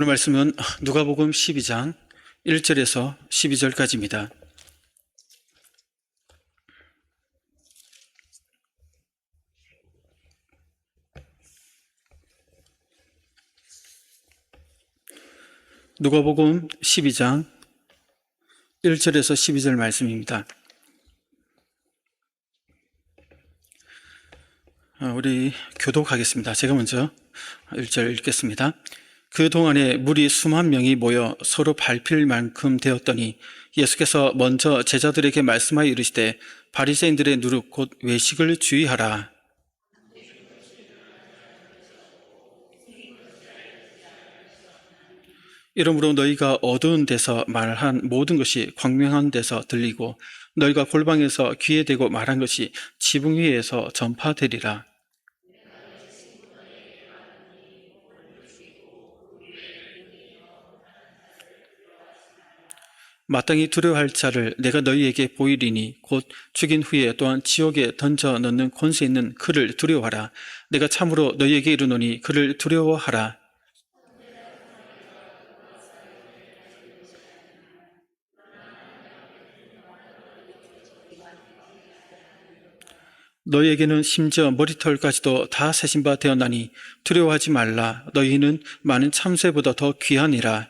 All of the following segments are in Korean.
오늘 말씀은 누가복음 12장 1절에서 12절까지입니다. 누가복음 12장 1절에서 12절 말씀입니다. 우리 교독하겠습니다. 제가 먼저 1절 읽겠습니다. 그 동안에 무리 수만 명이 모여 서로 밟힐 만큼 되었더니 예수께서 먼저 제자들에게 말씀하여 이르시되 바리새인들의 누룩 곧 외식을 주의하라. 이러므로 너희가 어두운 데서 말한 모든 것이 광명한 데서 들리고 너희가 골방에서 귀에 대고 말한 것이 지붕 위에서 전파되리라. 마땅히 두려워할 자를 내가 너희에게 보이리니 곧 죽인 후에 또한 지옥에 던져 넣는 권세 있는 그를 두려워하라. 내가 참으로 너희에게 이르노니 그를 두려워하라. 너희에게는 심지어 머리털까지도 다 세신 바 되었나니 두려워하지 말라. 너희는 많은 참새보다 더 귀하니라.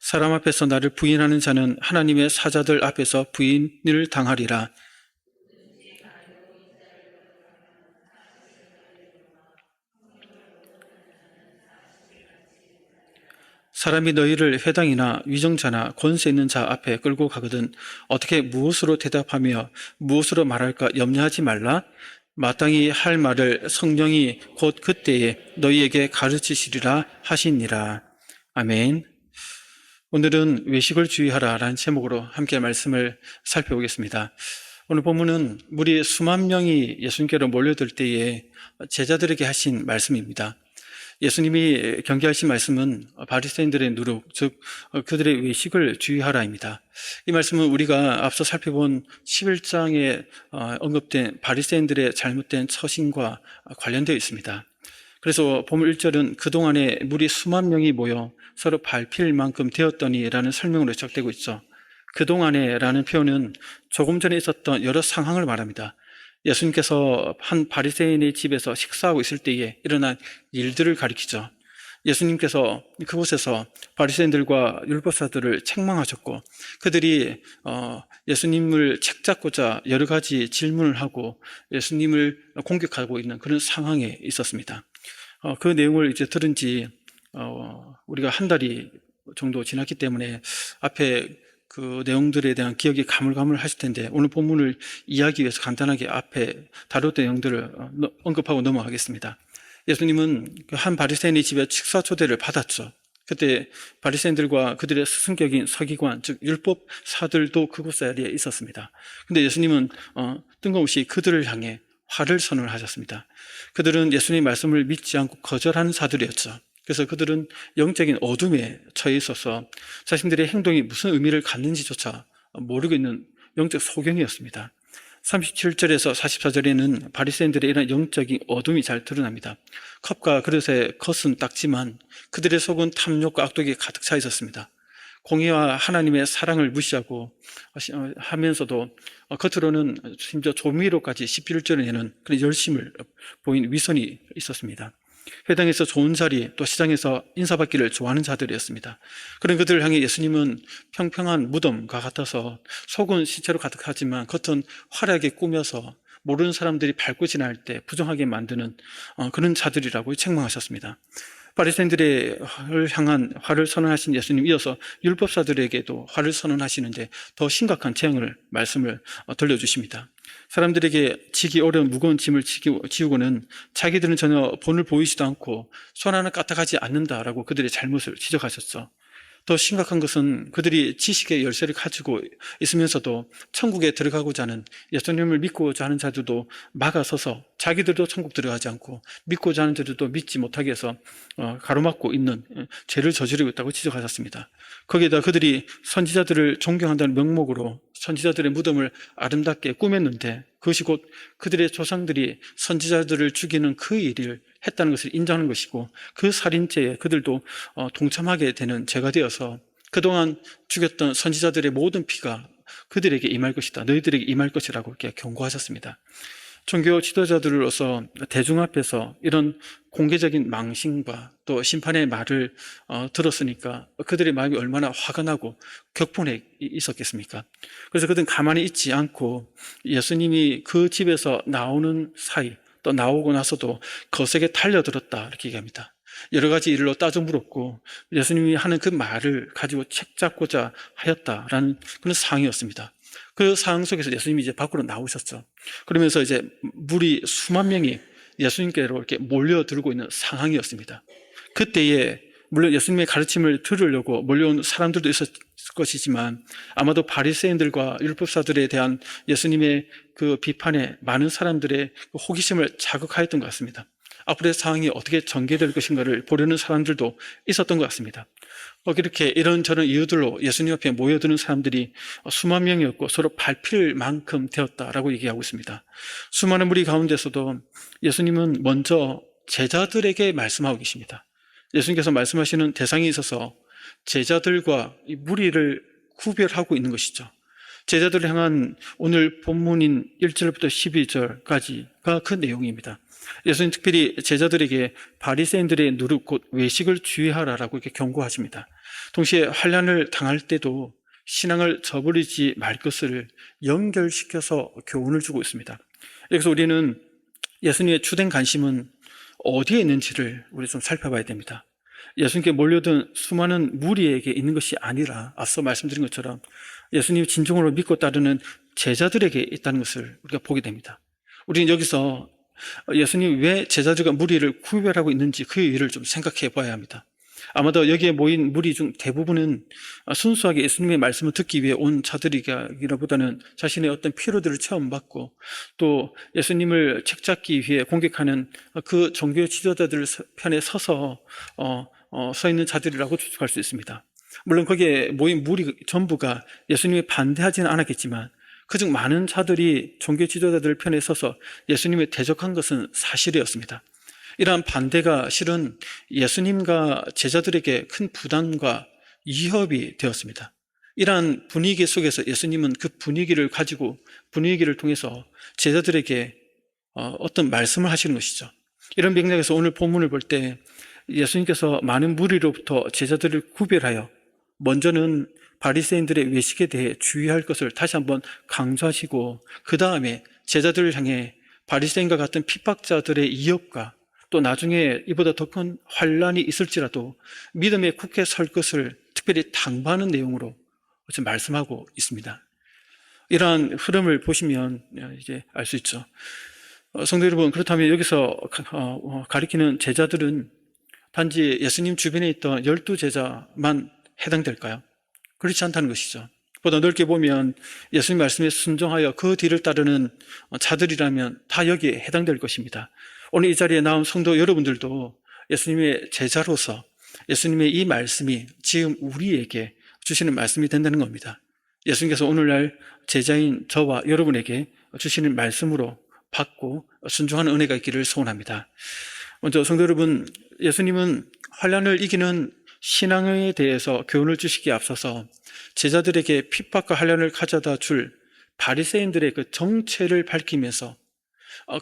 사람 앞에서 나를 부인하는 자는 하나님의 사자들 앞에서 부인을 당하리라. 사람이 너희를 회당이나 위정자나 권세 있는 자 앞에 끌고 가거든 어떻게 무엇으로 대답하며 무엇으로 말할까 염려하지 말라. 마땅히 할 말을 성령이 곧 그때에 너희에게 가르치시리라 하시니라. 아멘. 오늘은 외식을 주의하라라는 제목으로 함께 말씀을 살펴보겠습니다. 오늘 본문은 무리 수만 명이 예수님께로 몰려들 때에 제자들에게 하신 말씀입니다. 예수님이 경계하신 말씀은 바리새인들의 누룩, 즉 그들의 외식을 주의하라입니다. 이 말씀은 우리가 앞서 살펴본 11장에 언급된 바리새인들의 잘못된 처신과 관련되어 있습니다. 그래서 본문 1절은 그동안에 무리 수만 명이 모여 서로 밟힐 만큼 되었더니 라는 설명으로 시작되고 있죠. 그동안에 라는 표현은 조금 전에 있었던 여러 상황을 말합니다. 예수님께서 한 바리새인의 집에서 식사하고 있을 때에 일어난 일들을 가리키죠. 예수님께서 그곳에서 바리새인들과 율법사들을 책망하셨고 그들이 예수님을 책잡고자 여러 가지 질문을 하고 예수님을 공격하고 있는 그런 상황에 있었습니다. 그 내용을 이제 들은 지 우리가 한 달이 정도 지났기 때문에 앞에 그 내용들에 대한 기억이 가물가물하실 텐데 오늘 본문을 이해하기 위해서 간단하게 앞에 다뤘던 내용들을 언급하고 넘어가겠습니다. 예수님은 한 바리새인의 집에 식사 초대를 받았죠. 그때 바리새인들과 그들의 스승격인 서기관, 즉 율법사들도 그곳 자리에 있었습니다. 근데 예수님은 뜬금없이 그들을 향해 화를 선언을 하셨습니다. 그들은 예수님의 말씀을 믿지 않고 거절하는 자들이었죠. 그래서 그들은 영적인 어둠에 처해 있어서 자신들의 행동이 무슨 의미를 갖는지조차 모르고 있는 영적 소경이었습니다. 37절에서 44절에는 바리새인들의 이런 영적인 어둠이 잘 드러납니다. 컵과 그릇에 겉은 닦지만 그들의 속은 탐욕과 악독이 가득 차 있었습니다. 공의와 하나님의 사랑을 무시하고 하면서도 겉으로는 심지어 조미료까지 11절에는 그런 열심을 보인 위선이 있었습니다. 회당에서 좋은 자리 또 시장에서 인사받기를 좋아하는 자들이었습니다. 그런 그들을 향해 예수님은 평평한 무덤과 같아서 속은 시체로 가득하지만 겉은 화려하게 꾸며서 모르는 사람들이 밟고 지날 때 부정하게 만드는 그런 자들이라고 책망하셨습니다. 바리새인들을 향한 화를 선언하신 예수님 이어서 율법사들에게도 화를 선언하시는데 더 심각한 재앙을 말씀을 들려주십니다. 사람들에게 지기 어려운 무거운 짐을 지우고는 자기들은 전혀 본을 보이지도 않고 손 하나 까딱하지 않는다라고 그들의 잘못을 지적하셨죠. 더 심각한 것은 그들이 지식의 열쇠를 가지고 있으면서도 천국에 들어가고자 하는 예수님을 믿고자 하는 자들도 막아서서 자기들도 천국 들어가지 않고 믿고자 하는 자들도 믿지 못하게 해서 가로막고 있는 죄를 저지르고 있다고 지적하셨습니다. 거기에다 그들이 선지자들을 존경한다는 명목으로 선지자들의 무덤을 아름답게 꾸몄는데 그것이 곧 그들의 조상들이 선지자들을 죽이는 그 일을 했다는 것을 인정하는 것이고 그 살인죄에 그들도 동참하게 되는 죄가 되어서 그동안 죽였던 선지자들의 모든 피가 그들에게 임할 것이다. 너희들에게 임할 것이라고 이렇게 경고하셨습니다. 종교 지도자들로서 대중 앞에서 이런 공개적인 망신과 또 심판의 말을 들었으니까 그들의 마음이 얼마나 화가 나고 격분해 있었겠습니까? 그래서 그들은 가만히 있지 않고 예수님이 그 집에서 나오는 사이 또 나오고 나서도 거세게 달려들었다 이렇게 얘기합니다. 여러 가지 일로 따져 물었고 예수님이 하는 그 말을 가지고 책잡고자 하였다라는 그런 상황이었습니다. 그 상황 속에서 예수님이 이제 밖으로 나오셨죠. 그러면서 이제 무리 수만 명이 예수님께로 이렇게 몰려들고 있는 상황이었습니다. 그때에 물론 예수님의 가르침을 들으려고 몰려온 사람들도 있었을 것이지만 아마도 바리새인들과 율법사들에 대한 예수님의 그 비판에 많은 사람들의 호기심을 자극하였던 것 같습니다. 앞으로의 상황이 어떻게 전개될 것인가를 보려는 사람들도 있었던 것 같습니다. 이렇게 이런저런 이유들로 예수님 앞에 모여드는 사람들이 수만 명이었고 서로 밟힐 만큼 되었다라고 얘기하고 있습니다. 수많은 무리 가운데서도 예수님은 먼저 제자들에게 말씀하고 계십니다. 예수님께서 말씀하시는 대상이 있어서 제자들과 이 무리를 구별하고 있는 것이죠. 제자들을 향한 오늘 본문인 1절부터 12절까지가 그 내용입니다. 예수님 특별히 제자들에게 바리새인들의 누룩 곧 외식을 주의하라라고 이렇게 경고하십니다. 동시에 환난을 당할 때도 신앙을 저버리지 말 것을 연결시켜서 교훈을 주고 있습니다. 여기서 우리는 예수님의 주된 관심은 어디에 있는지를 우리 좀 살펴봐야 됩니다. 예수님께 몰려든 수많은 무리에게 있는 것이 아니라 앞서 말씀드린 것처럼 예수님 진정으로 믿고 따르는 제자들에게 있다는 것을 우리가 보게 됩니다. 우리는 여기서 예수님이 왜 제자들과 무리를 구별하고 있는지 그 이유를 좀 생각해 봐야 합니다. 아마도 여기에 모인 무리 중 대부분은 순수하게 예수님의 말씀을 듣기 위해 온 자들이기보다는 자신의 어떤 피로들을 체험받고 또 예수님을 책잡기 위해 공격하는 그 종교 지도자들 편에 서서 서 있는 자들이라고 추측할 수 있습니다. 물론 거기에 모인 무리 전부가 예수님이 반대하지는 않았겠지만 그중 많은 자들이 종교 지도자들 편에 서서 예수님에 대적한 것은 사실이었습니다. 이러한 반대가 실은 예수님과 제자들에게 큰 부담과 위협이 되었습니다. 이러한 분위기 속에서 예수님은 그 분위기를 가지고 분위기를 통해서 제자들에게 어떤 말씀을 하시는 것이죠. 이런 맥락에서 오늘 본문을 볼 때 예수님께서 많은 무리로부터 제자들을 구별하여 먼저는 바리새인들의 외식에 대해 주의할 것을 다시 한번 강조하시고 그 다음에 제자들을 향해 바리새인과 같은 핍박자들의 위협과 또 나중에 이보다 더 큰 환난이 있을지라도 믿음의 굳게 설 것을 특별히 당부하는 내용으로 지금 말씀하고 있습니다. 이러한 흐름을 보시면 이제 알 수 있죠. 성도 여러분, 그렇다면 여기서 가리키는 제자들은 단지 예수님 주변에 있던 12제자만 해당될까요? 그렇지 않다는 것이죠. 보다 넓게 보면 예수님 말씀에 순종하여 그 뒤를 따르는 자들이라면 다 여기에 해당될 것입니다. 오늘 이 자리에 나온 성도 여러분들도 예수님의 제자로서 예수님의 이 말씀이 지금 우리에게 주시는 말씀이 된다는 겁니다. 예수님께서 오늘날 제자인 저와 여러분에게 주시는 말씀으로 받고 순종하는 은혜가 있기를 소원합니다. 먼저 성도 여러분, 예수님은 환난을 이기는 신앙에 대해서 교훈을 주시기에 앞서서 제자들에게 핍박과 환난을 가져다 줄 바리새인들의 그 정체를 밝히면서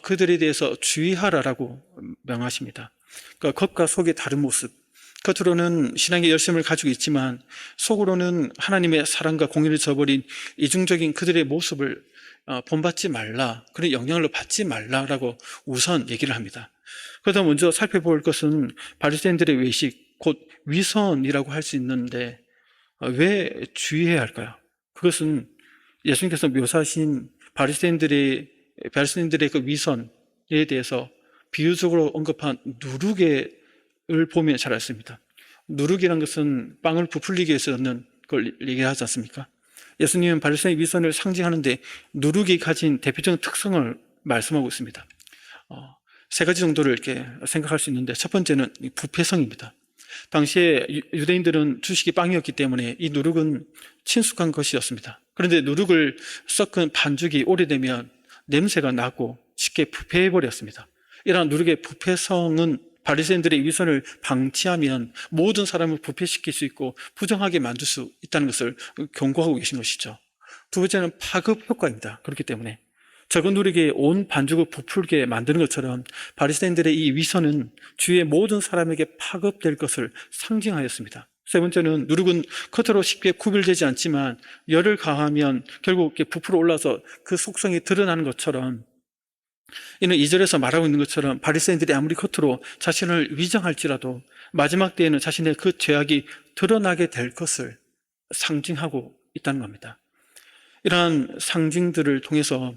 그들에 대해서 주의하라라고 명하십니다. 그러니까 겉과 속의 다른 모습, 겉으로는 신앙의 열심을 가지고 있지만 속으로는 하나님의 사랑과 공의를 저버린 이중적인 그들의 모습을 본받지 말라, 그런 영향을 받지 말라라고 우선 얘기를 합니다. 그러다 먼저 살펴볼 것은 바리새인들의 외식, 곧 위선이라고 할 수 있는데 왜 주의해야 할까요? 그것은 예수님께서 묘사하신 바리새인들의 그 위선에 대해서 비유적으로 언급한 누룩을 보면 잘 알습니다. 누룩이란 것은 빵을 부풀리기 위해서 넣는 걸 얘기하지 않습니까? 예수님은 바리새인의 위선을 상징하는데 누룩이 가진 대표적인 특성을 말씀하고 있습니다. 세 가지 정도를 이렇게 생각할 수 있는데 첫 번째는 부패성입니다. 당시에 유대인들은 주식이 빵이었기 때문에 이 누룩은 친숙한 것이었습니다. 그런데 누룩을 섞은 반죽이 오래되면 냄새가 나고 쉽게 부패해버렸습니다. 이러한 누룩의 부패성은 바리새인들의 위선을 방치하면 모든 사람을 부패시킬 수 있고 부정하게 만들 수 있다는 것을 경고하고 계신 것이죠. 두 번째는 파급 효과입니다. 그렇기 때문에 적은 누룩이 온 반죽을 부풀게 만드는 것처럼 바리새인들의 이 위선은 주위의 모든 사람에게 파급될 것을 상징하였습니다. 세 번째는 누룩은 겉으로 쉽게 구별되지 않지만 열을 가하면 결국 부풀어 올라서 그 속성이 드러나는 것처럼, 이는 2절에서 말하고 있는 것처럼 바리새인들이 아무리 겉으로 자신을 위장할지라도 마지막 때에는 자신의 그 죄악이 드러나게 될 것을 상징하고 있다는 겁니다. 이러한 상징들을 통해서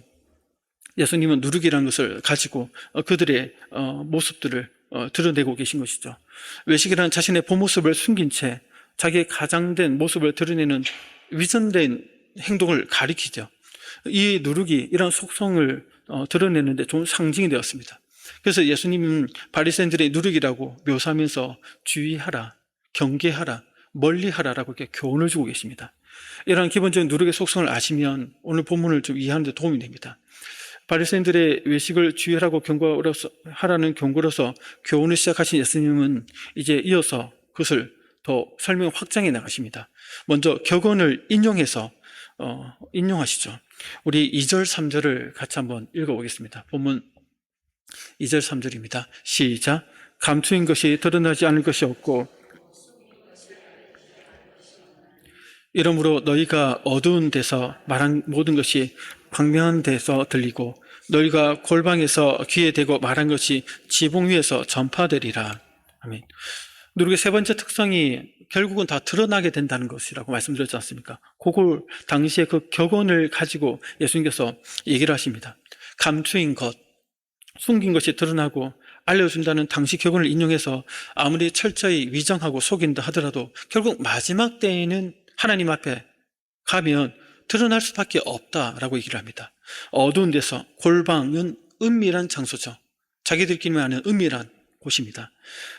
예수님은 누룩이라는 것을 가지고 그들의 모습들을 드러내고 계신 것이죠. 외식이라는 자신의 본모습을 숨긴 채 자기의 가장된 모습을 드러내는 위선된 행동을 가리키죠. 이 누룩이 이런 속성을 드러내는데 좋은 상징이 되었습니다. 그래서 예수님은 바리새인들의 누룩이라고 묘사하면서 주의하라, 경계하라, 멀리하라라고 이렇게 교훈을 주고 계십니다. 이러한 기본적인 누룩의 속성을 아시면 오늘 본문을 좀 이해하는 데 도움이 됩니다. 바리새인들의 외식을 주의하라고 하라는 경고로서 교훈을 시작하신 예수님은 이제 이어서 그것을 더 설명 확장해 나가십니다. 먼저 격언을 인용하시죠. 우리 2절 3절을 같이 한번 읽어보겠습니다. 본문 2절 3절입니다. 시작. 감추인 것이 드러나지 않을 것이 없고 이러므로 너희가 어두운 데서 말한 모든 것이 광명한 데서 들리고 너희가 골방에서 귀에 대고 말한 것이 지붕 위에서 전파되리라. 아멘. 누룩의 세 번째 특성이 결국은 다 드러나게 된다는 것이라고 말씀드렸지 않습니까? 그걸 당시에 그 격언을 가지고 예수님께서 얘기를 하십니다. 감추인 것, 숨긴 것이 드러나고 알려준다는 당시 격언을 인용해서 아무리 철저히 위정하고 속인다 하더라도 결국 마지막 때에는 하나님 앞에 가면 드러날 수밖에 없다라고 얘기를 합니다. 어두운 데서, 골방은 은밀한 장소죠. 자기들끼리만 아는 은밀한 곳입니다.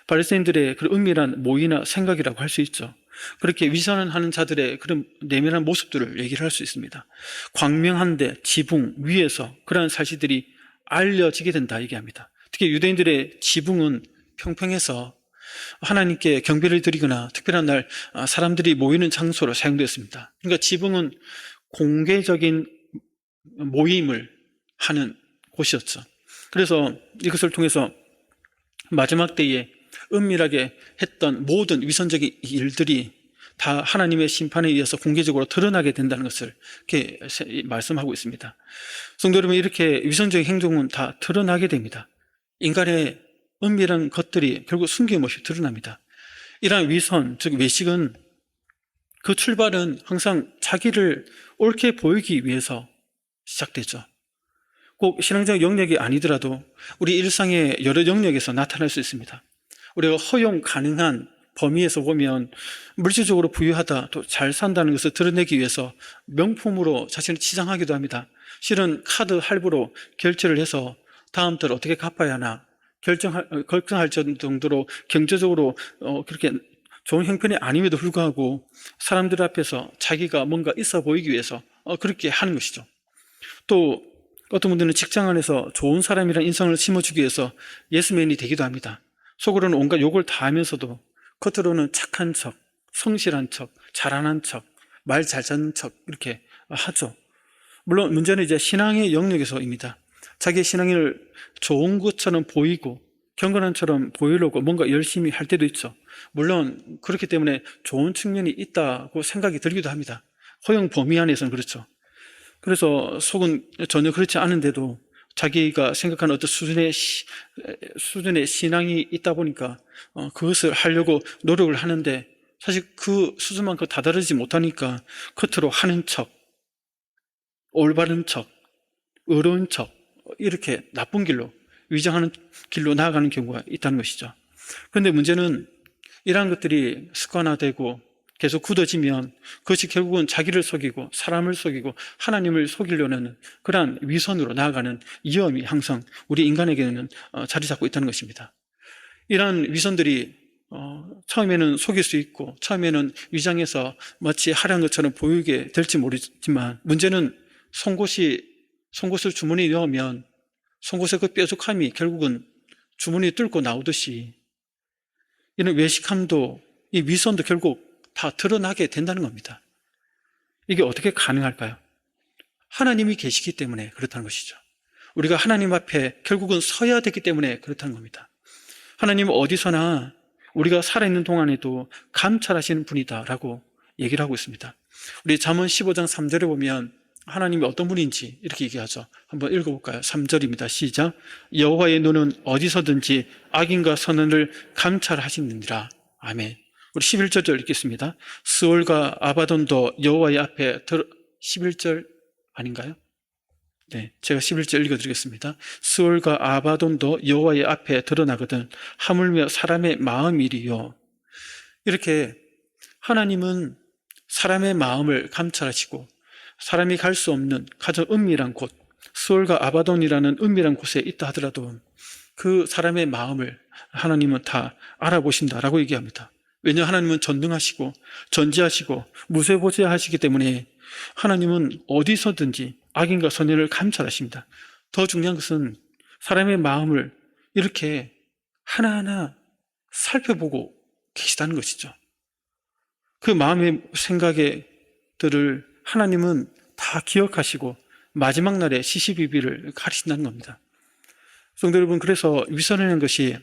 바리새인들의 그런 은밀한 모의나 생각이라고 할 수 있죠. 그렇게 위선하는 자들의 그런 내면한 모습들을 얘기를 할 수 있습니다. 광명한데 지붕 위에서 그러한 사실들이 알려지게 된다 얘기합니다. 특히 유대인들의 지붕은 평평해서 하나님께 경배를 드리거나 특별한 날 사람들이 모이는 장소로 사용되었습니다. 그러니까 지붕은 공개적인 모임을 하는 곳이었죠. 그래서 이것을 통해서 마지막 때에 은밀하게 했던 모든 위선적인 일들이 다 하나님의 심판에 의해서 공개적으로 드러나게 된다는 것을 이렇게 말씀하고 있습니다. 성도 여러분, 이렇게 위선적인 행동은 다 드러나게 됩니다. 인간의 은밀한 것들이 결국 숨김없이 드러납니다. 이러한 위선, 즉 외식은 그 출발은 항상 자기를 옳게 보이기 위해서 시작되죠. 꼭 신앙적 영역이 아니더라도 우리 일상의 여러 영역에서 나타날 수 있습니다. 우리가 허용 가능한 범위에서 보면 물질적으로 부유하다, 또 잘 산다는 것을 드러내기 위해서 명품으로 자신을 치장하기도 합니다. 실은 카드 할부로 결제를 해서 다음 달 어떻게 갚아야 하나 걱정할 정도로 경제적으로 그렇게 좋은 형편이 아님에도 불구하고 사람들 앞에서 자기가 뭔가 있어 보이기 위해서 그렇게 하는 것이죠. 또 어떤 분들은 직장 안에서 좋은 사람이라는 인상을 심어주기 위해서 예스맨이 되기도 합니다. 속으로는 온갖 욕을 다 하면서도 겉으로는 착한 척, 성실한 척, 자라난 척, 말 잘 듣는 척 이렇게 하죠. 물론 문제는 이제 신앙의 영역에서입니다. 자기의 신앙을 좋은 것처럼 보이고 경건한처럼 보이려고 뭔가 열심히 할 때도 있죠. 물론 그렇기 때문에 좋은 측면이 있다고 생각이 들기도 합니다. 허용 범위 안에서는 그렇죠. 그래서 속은 전혀 그렇지 않은데도 자기가 생각하는 어떤 수준의 신앙이 있다 보니까 그것을 하려고 노력을 하는데 사실 그 수준만큼 다다르지 못하니까 겉으로 하는 척, 올바른 척, 의로운 척 이렇게 나쁜 길로 위장하는 길로 나아가는 경우가 있다는 것이죠. 그런데 문제는 이러한 것들이 습관화되고 계속 굳어지면 그것이 결국은 자기를 속이고 사람을 속이고 하나님을 속이려는 그러한 위선으로 나아가는 위험이 항상 우리 인간에게는 자리 잡고 있다는 것입니다. 이러한 위선들이 처음에는 속일 수 있고 처음에는 위장해서 마치 하려는 것처럼 보이게 될지 모르지만 문제는 송곳을 주머니에 넣으면 송곳의 그 뾰족함이 결국은 주머니 뚫고 나오듯이 이런 외식함도 이 위선도 결국 다 드러나게 된다는 겁니다. 이게 어떻게 가능할까요? 하나님이 계시기 때문에 그렇다는 것이죠. 우리가 하나님 앞에 결국은 서야 되기 때문에 그렇다는 겁니다. 하나님은 어디서나 우리가 살아있는 동안에도 감찰하시는 분이다라고 얘기를 하고 있습니다. 우리 잠언 15장 3절에 보면 하나님이 어떤 분인지 이렇게 얘기하죠. 한번 읽어볼까요? 3절입니다. 시작. 여호와의 눈은 어디서든지 악인과 선언을 감찰하시느니라. 아멘. 우리 11절 읽겠습니다. 스올과 아바돈도 여호와의 앞에 11절 아닌가요? 네, 제가 11절 읽어드리겠습니다. 스올과 아바돈도 여호와의 앞에 드러나거든 하물며 사람의 마음이리요. 이렇게 하나님은 사람의 마음을 감찰하시고 사람이 갈 수 없는 가장 은밀한 곳, 스올과 아바돈이라는 은밀한 곳에 있다 하더라도 그 사람의 마음을 하나님은 다 알아보신다라고 얘기합니다. 왜냐하면 하나님은 전능하시고 전지하시고 무쇠보지하시기 때문에 하나님은 어디서든지 악인과 선인을 감찰하십니다. 더 중요한 것은 사람의 마음을 이렇게 하나하나 살펴보고 계시다는 것이죠. 그 마음의 생각들을 하나님은 다 기억하시고 마지막 날에 시시비비를 가리신다는 겁니다. 성도 여러분, 그래서 위선이라는 것이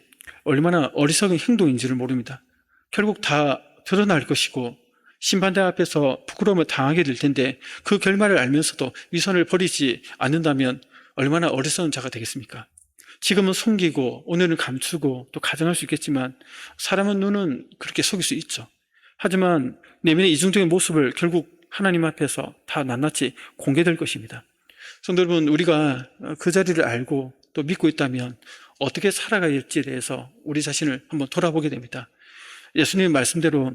얼마나 어리석은 행동인지를 모릅니다. 결국 다 드러날 것이고 심판대 앞에서 부끄러움을 당하게 될 텐데 그 결말을 알면서도 위선을 버리지 않는다면 얼마나 어리석은 자가 되겠습니까? 지금은 숨기고 오늘은 감추고 또 가정할 수 있겠지만 사람은 눈은 그렇게 속일 수 있죠. 하지만 내면의 이중적인 모습을 결국 하나님 앞에서 다 낱낱이 공개될 것입니다. 성도 여러분, 우리가 그 자리를 알고 또 믿고 있다면 어떻게 살아가야 할지에 대해서 우리 자신을 한번 돌아보게 됩니다. 예수님 말씀대로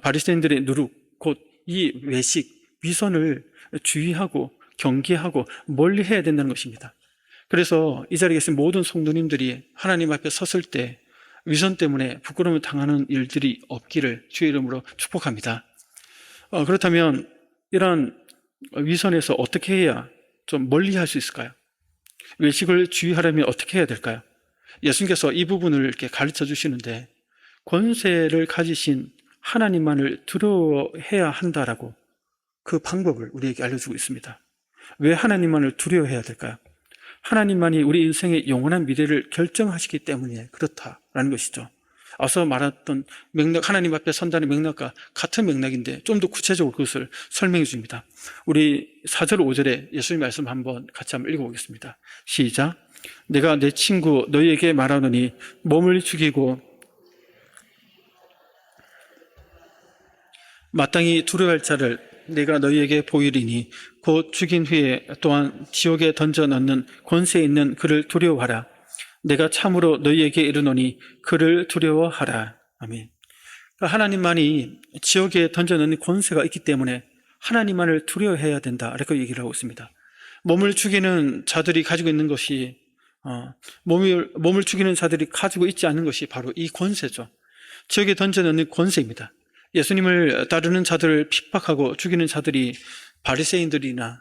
바리새인들의 누룩, 곧 이 외식, 위선을 주의하고 경계하고 멀리 해야 된다는 것입니다. 그래서 이 자리에 계신 모든 성도님들이 하나님 앞에 섰을 때 위선 때문에 부끄러움을 당하는 일들이 없기를 주의 이름으로 축복합니다. 그렇다면 이런 위선에서 어떻게 해야 좀 멀리 할 수 있을까요? 외식을 주의하려면 어떻게 해야 될까요? 예수님께서 이 부분을 이렇게 가르쳐 주시는데 권세를 가지신 하나님만을 두려워해야 한다라고 그 방법을 우리에게 알려주고 있습니다. 왜 하나님만을 두려워해야 될까요? 하나님만이 우리 인생의 영원한 미래를 결정하시기 때문에 그렇다라는 것이죠. 앞서 말했던 맥락, 하나님 앞에 선다는 맥락과 같은 맥락인데 좀 더 구체적으로 그것을 설명해 줍니다. 우리 4절 5절에 예수님 말씀 한번 같이 한번 읽어보겠습니다. 시작. 내가 내 친구 너희에게 말하노니 몸을 죽이고 마땅히 두려워할 자를 내가 너희에게 보이리니 곧 죽인 후에 또한 지옥에 던져 넣는 권세 있는 그를 두려워하라. 내가 참으로 너희에게 이르노니 그를 두려워하라. 아멘. 하나님만이 지옥에 던져 넣는 권세가 있기 때문에 하나님만을 두려워해야 된다라고 얘기를 하고 있습니다. 몸을 죽이는 자들이 가지고 있는 것이 몸을 죽이는 자들이 가지고 있지 않는 것이 바로 이 권세죠. 지옥에 던져 넣는 권세입니다. 예수님을 따르는 자들을 핍박하고 죽이는 자들이 바리새인들이나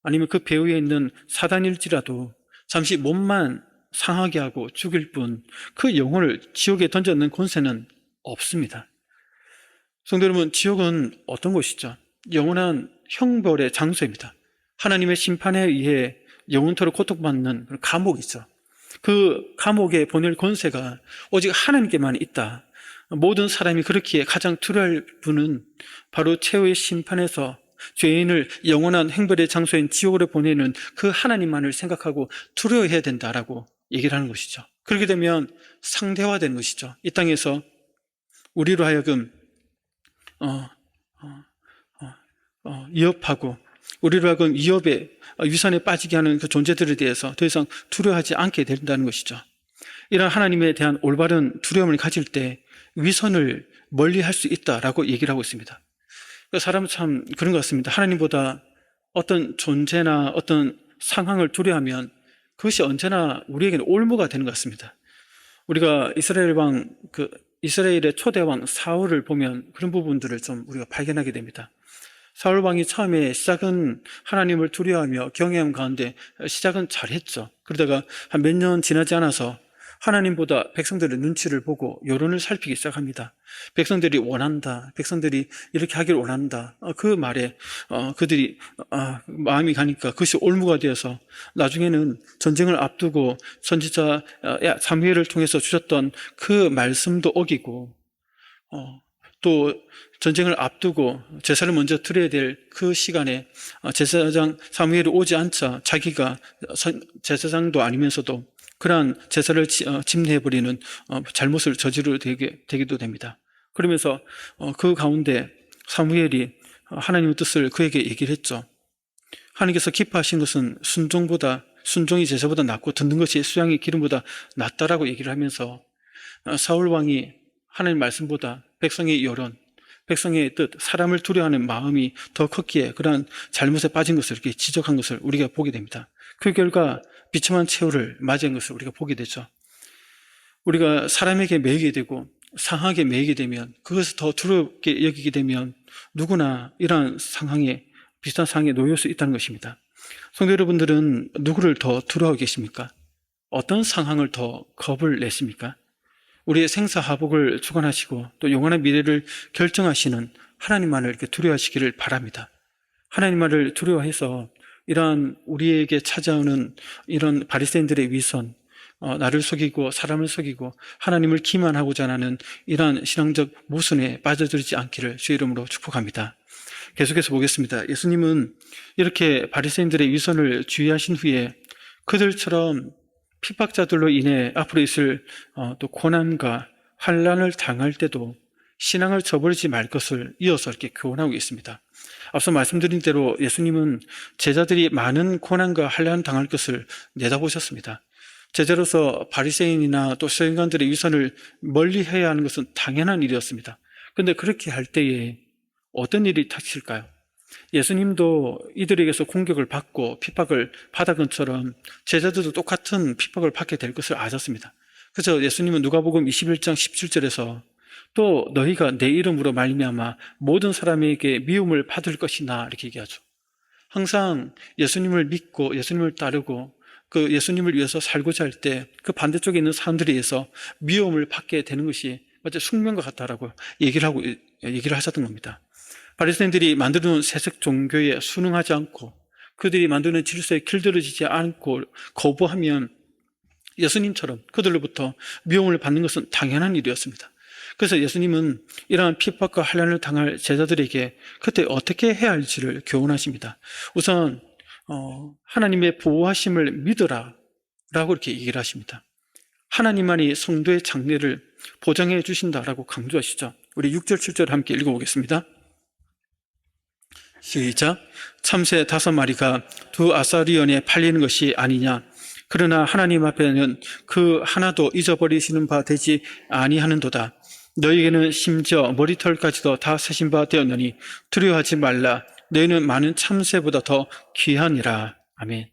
아니면 그 배후에 있는 사단일지라도 잠시 몸만 상하게 하고 죽일 뿐 그 영혼을 지옥에 던져 넣는 권세는 없습니다. 성도 여러분, 지옥은 어떤 곳이죠? 영원한 형벌의 장소입니다. 하나님의 심판에 의해 영원토록 고통받는 감옥이죠. 그 감옥에 보낼 권세가 오직 하나님께만 있다. 모든 사람이 그렇기에 가장 두려워할 분은 바로 최후의 심판에서 죄인을 영원한 행벌의 장소인 지옥으로 보내는 그 하나님만을 생각하고 두려워해야 된다라고 얘기를 하는 것이죠. 그렇게 되면 상대화되는 것이죠. 이 땅에서 우리로 하여금 위협하고 우리로 하여금 위협에 위선에 빠지게 하는 그 존재들에 대해서 더 이상 두려워하지 않게 된다는 것이죠. 이런 하나님에 대한 올바른 두려움을 가질 때 위선을 멀리 할 수 있다라고 얘기를 하고 있습니다. 사람은 참 그런 것 같습니다. 하나님보다 어떤 존재나 어떤 상황을 두려워하면 그것이 언제나 우리에게는 올무가 되는 것 같습니다. 우리가 이스라엘 왕 이스라엘의 초대왕 사울을 보면 그런 부분들을 좀 우리가 발견하게 됩니다. 사울 왕이 처음에 시작은 하나님을 두려워하며 경외함 가운데 시작은 잘했죠. 그러다가 한 몇 년 지나지 않아서 하나님보다 백성들의 눈치를 보고 여론을 살피기 시작합니다. 백성들이 원한다. 백성들이 이렇게 하기를 원한다. 그 말에 그들이 마음이 가니까 그것이 올무가 되어서 나중에는 전쟁을 앞두고 선지자 사무엘을 통해서 주셨던 그 말씀도 어기고 또 전쟁을 앞두고 제사를 먼저 드려야 될 그 시간에 제사장 사무엘이 오지 않자 자기가 제사장도 아니면서도 그러한 제사를 침해해버리는 잘못을 되기도 됩니다. 그러면서 그 가운데 사무엘이 하나님의 뜻을 그에게 얘기를 했죠. 하나님께서 기뻐하신 것은 순종이 제사보다 낫고 듣는 것이 수양의 기름보다 낫다라고 얘기를 하면서 사울 왕이 하나님 말씀보다 백성의 여론, 백성의 뜻, 사람을 두려워하는 마음이 더 컸기에 그러한 잘못에 빠진 것을 이렇게 지적한 것을 우리가 보게 됩니다. 그 결과 비참한 최후를 맞이한 것을 우리가 보게 되죠. 우리가 사람에게 매이게 되고 상하게 매이게 되면 그것을 더 두렵게 여기게 되면 누구나 이러한 상황에 비슷한 상황에 놓일 수 있다는 것입니다. 성도 여러분들은 누구를 더 두려워하고 계십니까? 어떤 상황을 더 겁을 내십니까? 우리의 생사하복을 주관하시고 또 영원한 미래를 결정하시는 하나님만을 이렇게 두려워하시기를 바랍니다. 하나님만을 두려워해서 이러한 우리에게 찾아오는 이런 바리새인들의 위선, 나를 속이고 사람을 속이고 하나님을 기만하고자 하는 이러한 신앙적 모순에 빠져들지 않기를 주의 이름으로 축복합니다. 계속해서 보겠습니다. 예수님은 이렇게 바리새인들의 위선을 주의하신 후에 그들처럼 핍박자들로 인해 앞으로 있을 또 고난과 환난을 당할 때도 신앙을 저버리지 말 것을 이어서 이렇게 교훈하고 있습니다. 앞서 말씀드린 대로 예수님은 제자들이 많은 고난과 환난을 당할 것을 내다보셨습니다. 제자로서 바리새인이나 또 서인관들의 위선을 멀리해야 하는 것은 당연한 일이었습니다. 그런데 그렇게 할 때에 어떤 일이 닥칠까요? 예수님도 이들에게서 공격을 받고 핍박을 받은 것처럼 제자들도 똑같은 핍박을 받게 될 것을 아셨습니다. 그래서 예수님은 누가복음 21장 17절에서 또 너희가 내 이름으로 말미암아 모든 사람에게 미움을 받을 것이나 이렇게 얘기하죠. 항상 예수님을 믿고 예수님을 따르고 그 예수님을 위해서 살고자 할 때 그 반대쪽에 있는 사람들에 의해서 미움을 받게 되는 것이 마치 숙명과 같다라고 얘기를 하셨던 겁니다. 바리새인들이 만드는 세속 종교에 순응하지 않고 그들이 만드는 질서에 길들여지지 않고 거부하면 예수님처럼 그들로부터 미움을 받는 것은 당연한 일이었습니다. 그래서 예수님은 이러한 핍박과 환난을 당할 제자들에게 그때 어떻게 해야 할지를 교훈하십니다. 우선 하나님의 보호하심을 믿으라 라고 이렇게 얘기를 하십니다. 하나님만이 성도의 장래를 보장해 주신다라고 강조하시죠. 우리 6절 7절 함께 읽어보겠습니다. 시작. 참새 5마리가 두 아사리온에 팔리는 것이 아니냐. 그러나 하나님 앞에는 그 하나도 잊어버리시는 바 되지 아니하는도다. 너희에게는 심지어 머리털까지도 다 세신 바 되었느니 두려워하지 말라. 너희는 많은 참새보다 더 귀하니라. 아멘.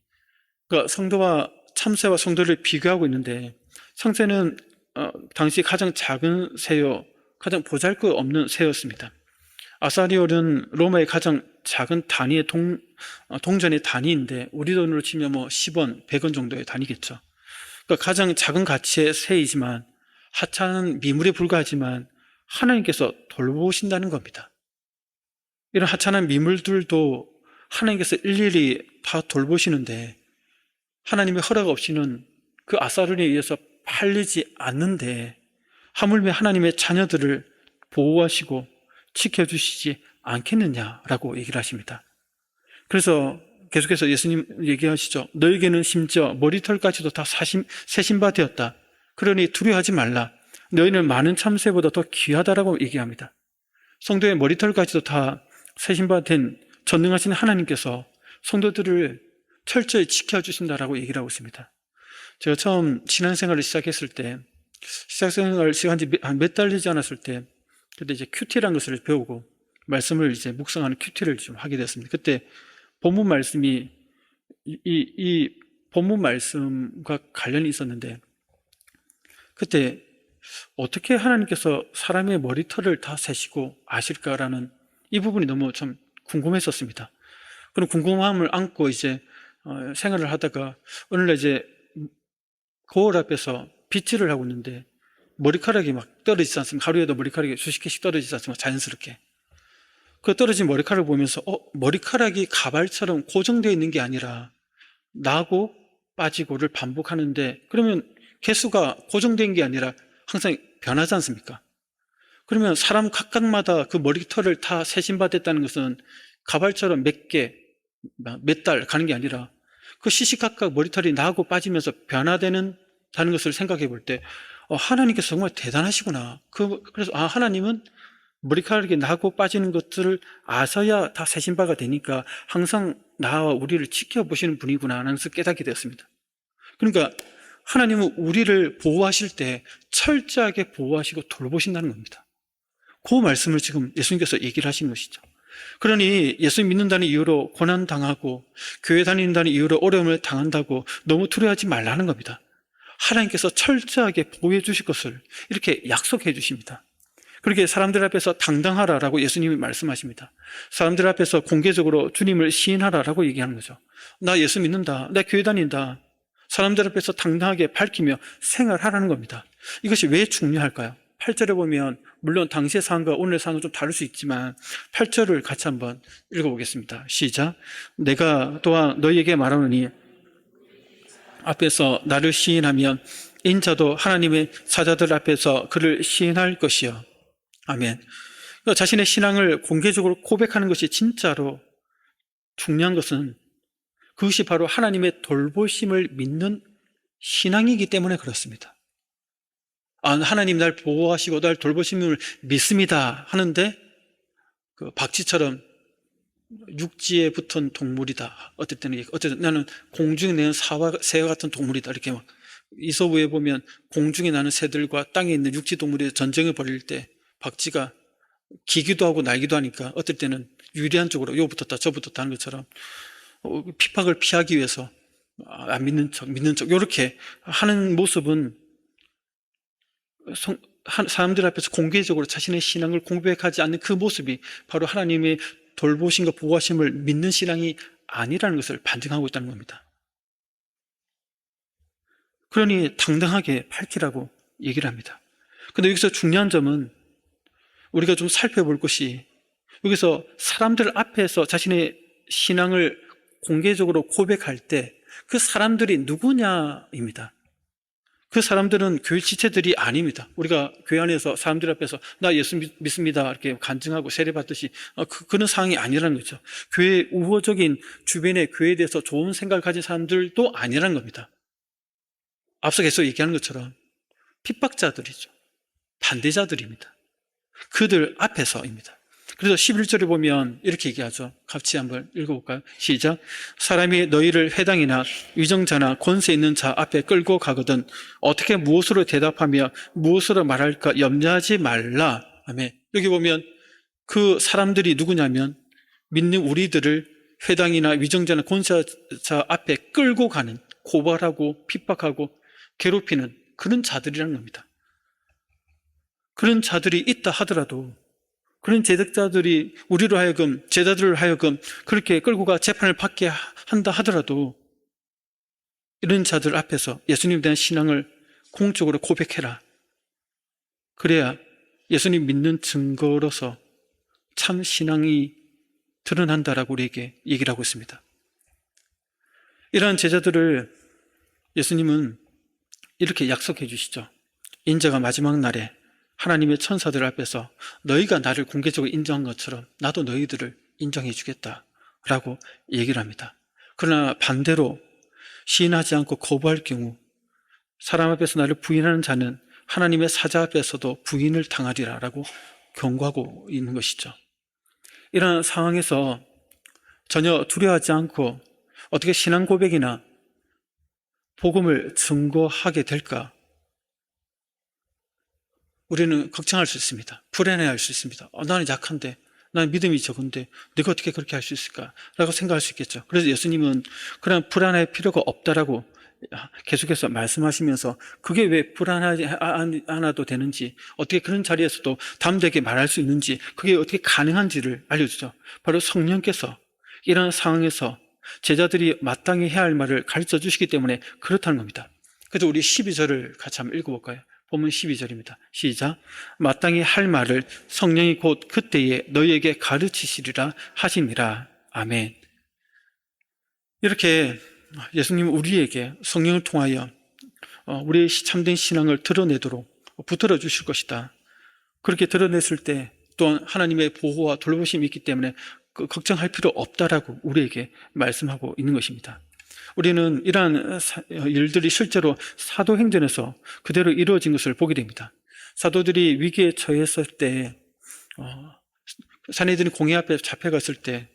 그러니까 성도와 참새와 성도를 비교하고 있는데 참새는 당시 가장 작은 새요, 가장 보잘것없는 새였습니다. 아사리올은 로마의 가장 작은 단위의 동전의 단위인데 우리 돈으로 치면 10원, 100원 정도의 단위겠죠. 그러니까 가장 작은 가치의 새이지만 하찮은 미물에 불과하지만 하나님께서 돌보신다는 겁니다. 이런 하찮은 미물들도 하나님께서 일일이 다 돌보시는데 하나님의 허락 없이는 그 아사리올에 의해서 팔리지 않는데 하물며 하나님의 자녀들을 보호하시고 지켜주시지 않겠느냐라고 얘기를 하십니다. 그래서 계속해서 예수님 얘기하시죠. 너에게는 심지어 머리털까지도 다 세신 바 되었다. 그러니 두려워하지 말라. 너희는 많은 참새보다 더 귀하다라고 얘기합니다. 성도의 머리털까지도 다 세신 바 된 전능하신 하나님께서 성도들을 철저히 지켜주신다라고 얘기를 하고 있습니다. 제가 처음 신앙생활을 시작했을 때, 신앙생활 시작한 지 몇 달 되지 않았을 때, 그때 이제 큐티라는 것을 배우고 말씀을 이제 묵상하는 큐티를 좀 하게 됐습니다. 그때 본문 말씀이 이 본문 말씀과 관련이 있었는데 그때 어떻게 하나님께서 사람의 머리털을 다 세시고 아실까라는 이 부분이 너무 좀 궁금했었습니다. 그런 궁금함을 안고 이제 생활을 하다가 어느 날 이제 거울 앞에서 빗질을 하고 있는데 머리카락이 막 떨어지지 않습니까? 하루에도 머리카락이 수십 개씩 떨어지지 않습니까? 자연스럽게. 그 떨어진 머리카락을 보면서 머리카락이 가발처럼 고정되어 있는 게 아니라 나고 빠지고를 반복하는데, 그러면 개수가 고정된 게 아니라 항상 변하지 않습니까? 그러면 사람 각각마다 그 머리털을 다 세심받았다는 것은 가발처럼 몇 개, 몇 달 가는 게 아니라 그 시시각각 머리털이 나고 빠지면서 변화되는 다는 것을 생각해 볼 때 하나님께서 정말 대단하시구나. 그래서 하나님은 머리카락이 나고 빠지는 것들을 아셔야 다 세심바가 되니까 항상 나와 우리를 지켜보시는 분이구나 하는 것을 깨닫게 되었습니다. 그러니까 하나님은 우리를 보호하실 때 철저하게 보호하시고 돌보신다는 겁니다. 그 말씀을 지금 예수님께서 얘기를 하시는 것이죠. 그러니 예수 믿는다는 이유로 고난당하고 교회 다닌다는 이유로 어려움을 당한다고 너무 두려워하지 말라는 겁니다. 하나님께서 철저하게 보호해 주실 것을 이렇게 약속해 주십니다. 그렇게 사람들 앞에서 당당하라라고 예수님이 말씀하십니다. 사람들 앞에서 공개적으로 주님을 시인하라라고 얘기하는 거죠. 나 예수 믿는다. 나 교회 다닌다. 사람들 앞에서 당당하게 밝히며 생활하라는 겁니다. 이것이 왜 중요할까요? 8절에 보면 물론 당시의 상황과 오늘의 상황은 좀 다를 수 있지만 8절을 같이 한번 읽어보겠습니다. 시작. 내가 또한 너희에게 말하노니 앞에서 나를 시인하면 인자도 하나님의 사자들 앞에서 그를 시인할 것이요. 아멘. 자신의 신앙을 공개적으로 고백하는 것이 진짜로 중요한 것은 그것이 바로 하나님의 돌보심을 믿는 신앙이기 때문에 그렇습니다. 하나님 날 보호하시고 날 돌보심을 믿습니다 하는데 그 박쥐처럼 육지에 붙은 동물이다. 어쨌든 나는 공중에 내는 새와 같은 동물이다. 이렇게 막 이서부에 보면 공중에 나는 새들과 땅에 있는 육지 동물의 전쟁을 벌일 때 박쥐가 기기도 하고 날기도 하니까 어떨 때는 유리한 쪽으로 요 붙었다 저 붙었다 하는 것처럼 핍박을 피하기 위해서 안 믿는 척 이렇게 하는 모습은 사람들 앞에서 공개적으로 자신의 신앙을 공백하지 않는 그 모습이 바로 하나님의 돌보심과 보호하심을 믿는 신앙이 아니라는 것을 반증하고 있다는 겁니다. 그러니 당당하게 밝히라고 얘기를 합니다. 그런데 여기서 중요한 점은 우리가 좀 살펴볼 것이 여기서 사람들 앞에서 자신의 신앙을 공개적으로 고백할 때 그 사람들이 누구냐입니다. 그 사람들은 교회 지체들이 아닙니다. 우리가 교회 안에서 사람들 앞에서 나 예수 믿습니다 이렇게 간증하고 세례받듯이 그런 상황이 아니라는 거죠. 교회 우호적인 주변의 교회에 대해서 좋은 생각을 가진 사람들도 아니라는 겁니다. 앞서 계속 얘기하는 것처럼 핍박자들이죠. 반대자들입니다. 그들 앞에서입니다. 그래서 11절에 보면 이렇게 얘기하죠. 같이 한번 읽어볼까요? 시작. 사람이 너희를 회당이나 위정자나 권세 있는 자 앞에 끌고 가거든 어떻게 무엇으로 대답하며 무엇으로 말할까 염려하지 말라. 아멘. 여기 보면 그 사람들이 누구냐면 믿는 우리들을 회당이나 위정자나 권세자 앞에 끌고 가는, 고발하고 핍박하고 괴롭히는 그런 자들이라는 겁니다. 그런 자들이 있다 하더라도 그런 제적자들이 우리로 하여금 제자들을 하여금 그렇게 끌고 가 재판을 받게 한다 하더라도 이런 자들 앞에서 예수님에 대한 신앙을 공적으로 고백해라. 그래야 예수님 믿는 증거로서 참 신앙이 드러난다라고 우리에게 얘기를 하고 있습니다. 이러한 제자들을 예수님은 이렇게 약속해 주시죠. 인자가 마지막 날에 하나님의 천사들 앞에서 너희가 나를 공개적으로 인정한 것처럼 나도 너희들을 인정해 주겠다라고 얘기를 합니다. 그러나 반대로 시인하지 않고 거부할 경우 사람 앞에서 나를 부인하는 자는 하나님의 사자 앞에서도 부인을 당하리라라고 경고하고 있는 것이죠. 이런 상황에서 전혀 두려워하지 않고 어떻게 신앙 고백이나 복음을 증거하게 될까? 우리는 걱정할 수 있습니다. 불안해할 수 있습니다. 나는 약한데, 나는 믿음이 적은데 내가 어떻게 그렇게 할 수 있을까? 라고 생각할 수 있겠죠. 그래서 예수님은 그런 불안할 필요가 없다라고 계속해서 말씀하시면서 그게 왜 불안하지 않아도 되는지, 어떻게 그런 자리에서도 담대하게 말할 수 있는지, 그게 어떻게 가능한지를 알려주죠. 바로 성령께서 이런 상황에서 제자들이 마땅히 해야 할 말을 가르쳐 주시기 때문에 그렇다는 겁니다. 그래서 우리 12절을 같이 한번 읽어볼까요? 본문 12절입니다. 시작. 마땅히 할 말을 성령이 곧 그때에 너희에게 가르치시리라 하시니라. 아멘. 이렇게 예수님은 우리에게 성령을 통하여 우리의 참된 신앙을 드러내도록 붙들어 주실 것이다. 그렇게 드러냈을 때 또한 하나님의 보호와 돌보심이 있기 때문에 걱정할 필요 없다라고 우리에게 말씀하고 있는 것입니다. 우리는 이러한 일들이 실제로 사도행전에서 그대로 이루어진 것을 보게 됩니다. 사도들이 위기에 처했을 때, 사내들이 공회 앞에 잡혀갔을 때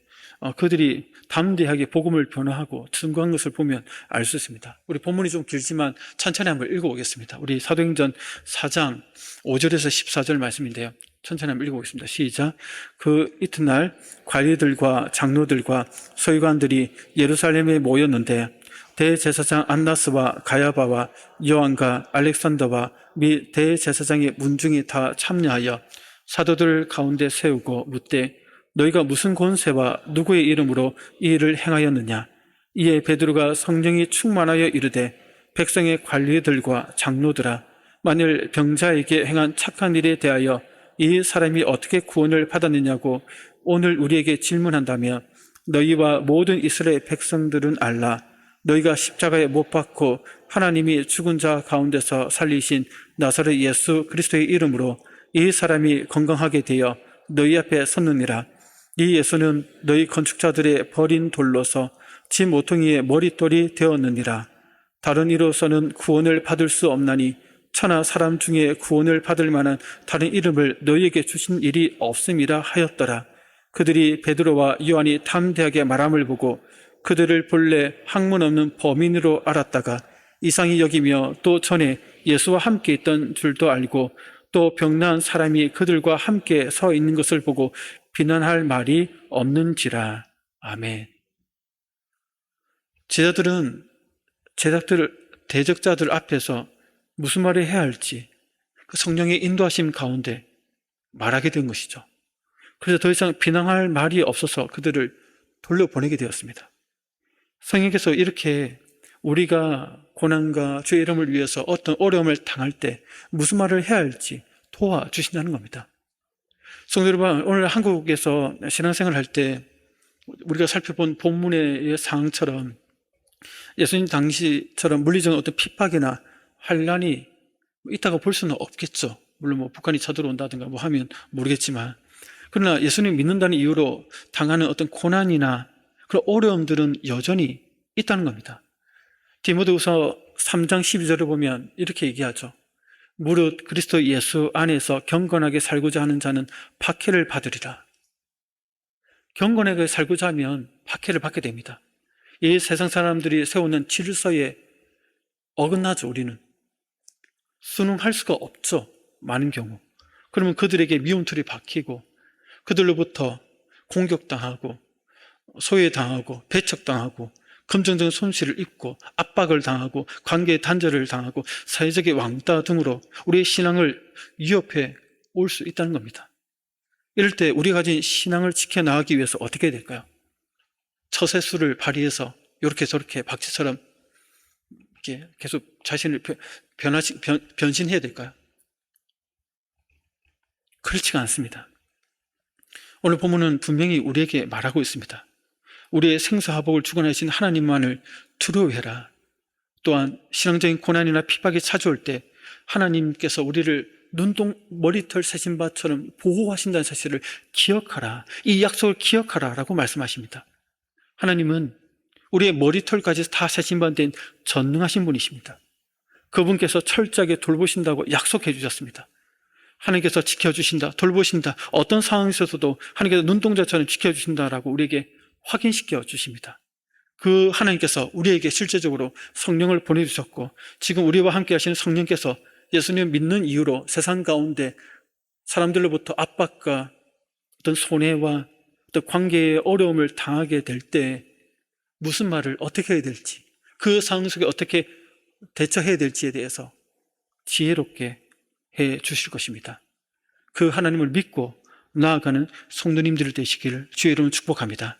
그들이 담대하게 복음을 변화하고 증거한 것을 보면 알 수 있습니다. 우리 본문이 좀 길지만 천천히 한번 읽어보겠습니다. 우리 사도행전 4장 5절에서 14절 말씀인데요. 천천히 한번 읽어보겠습니다. 시작. 그 이튿날 관리들과 장로들과 서기관들이 예루살렘에 모였는데 대제사장 안나스와 가야바와 요한과 알렉산더와 및 대제사장의 문중이 다 참여하여 사도들 가운데 세우고 묻되 너희가 무슨 권세와 누구의 이름으로 이 일을 행하였느냐? 이에 베드로가 성령이 충만하여 이르되 백성의 관리들과 장로들아, 만일 병자에게 행한 착한 일에 대하여 이 사람이 어떻게 구원을 받았느냐고 오늘 우리에게 질문한다면 너희와 모든 이스라엘 백성들은 알라. 너희가 십자가에 못 박고 하나님이 죽은 자 가운데서 살리신 나사렛 예수 그리스도의 이름으로 이 사람이 건강하게 되어 너희 앞에 섰느니라. 이 예수는 너희 건축자들의 버린 돌로서 지 모퉁이의 머릿돌이 되었느니라. 다른 이로서는 구원을 받을 수 없나니 천하 사람 중에 구원을 받을 만한 다른 이름을 너희에게 주신 일이 없음이라 하였더라. 그들이 베드로와 요한이 담대하게 말함을 보고 그들을 본래 학문 없는 범인으로 알았다가 이상히 여기며 또 전에 예수와 함께 있던 줄도 알고 또 병나은 사람이 그들과 함께 서 있는 것을 보고 비난할 말이 없는지라. 아멘. 제자들은 대적자들 앞에서 무슨 말을 해야 할지 그 성령의 인도하심 가운데 말하게 된 것이죠. 그래서 더 이상 비난할 말이 없어서 그들을 돌려보내게 되었습니다. 성령께서 이렇게 우리가 고난과 주의 이름을 위해서 어떤 어려움을 당할 때 무슨 말을 해야 할지 도와주신다는 겁니다. 성도 여러분, 오늘 한국에서 신앙생활을 할 때 우리가 살펴본 본문의 상황처럼 예수님 당시처럼 물리적인 어떤 핍박이나 환란이 있다고 볼 수는 없겠죠. 물론 북한이 쳐들어온다든가 하면 모르겠지만, 그러나 예수님 믿는다는 이유로 당하는 어떤 고난이나 그런 어려움들은 여전히 있다는 겁니다. 디모데후서 3장 12절을 보면 이렇게 얘기하죠. 무릇 그리스도 예수 안에서 경건하게 살고자 하는 자는 박해를 받으리라. 경건하게 살고자 하면 박해를 받게 됩니다. 이 세상 사람들이 세우는 질서에 어긋나죠. 우리는 순응할 수가 없죠. 많은 경우. 그러면 그들에게 미움틀이 박히고 그들로부터 공격당하고 소외당하고 배척당하고 금전적인 손실을 입고 압박을 당하고 관계의 단절을 당하고 사회적인 왕따 등으로 우리의 신앙을 위협해 올 수 있다는 겁니다. 이럴 때 우리가 가진 신앙을 지켜나가기 위해서 어떻게 해야 될까요? 처세술을 발휘해서 이렇게 저렇게 박쥐처럼 이렇게 계속 자신을 변신해야 될까요? 그렇지가 않습니다. 오늘 본문은 분명히 우리에게 말하고 있습니다. 우리의 생사화복을 주관하신 하나님만을 두려워해라. 또한 신앙적인 고난이나 핍박이 찾아올 때 하나님께서 우리를 머리털 새신 바처럼 보호하신다는 사실을 기억하라. 이 약속을 기억하라 라고 말씀하십니다. 하나님은 우리의 머리털까지 다 새신 바 된 전능하신 분이십니다. 그분께서 철저하게 돌보신다고 약속해 주셨습니다. 하나님께서 지켜주신다, 돌보신다, 어떤 상황에서도 하나님께서 눈동자처럼 지켜주신다라고 우리에게 확인시켜 주십니다. 그 하나님께서 우리에게 실제적으로 성령을 보내주셨고 지금 우리와 함께 하시는 성령께서 예수님을 믿는 이유로 세상 가운데 사람들로부터 압박과 어떤 손해와 어떤 관계의 어려움을 당하게 될 때 무슨 말을 어떻게 해야 될지, 그 상황 속에 어떻게 대처해야 될지에 대해서 지혜롭게 해 주실 것입니다. 그 하나님을 믿고 나아가는 성도님들 되시기를 주의 이름으로 축복합니다.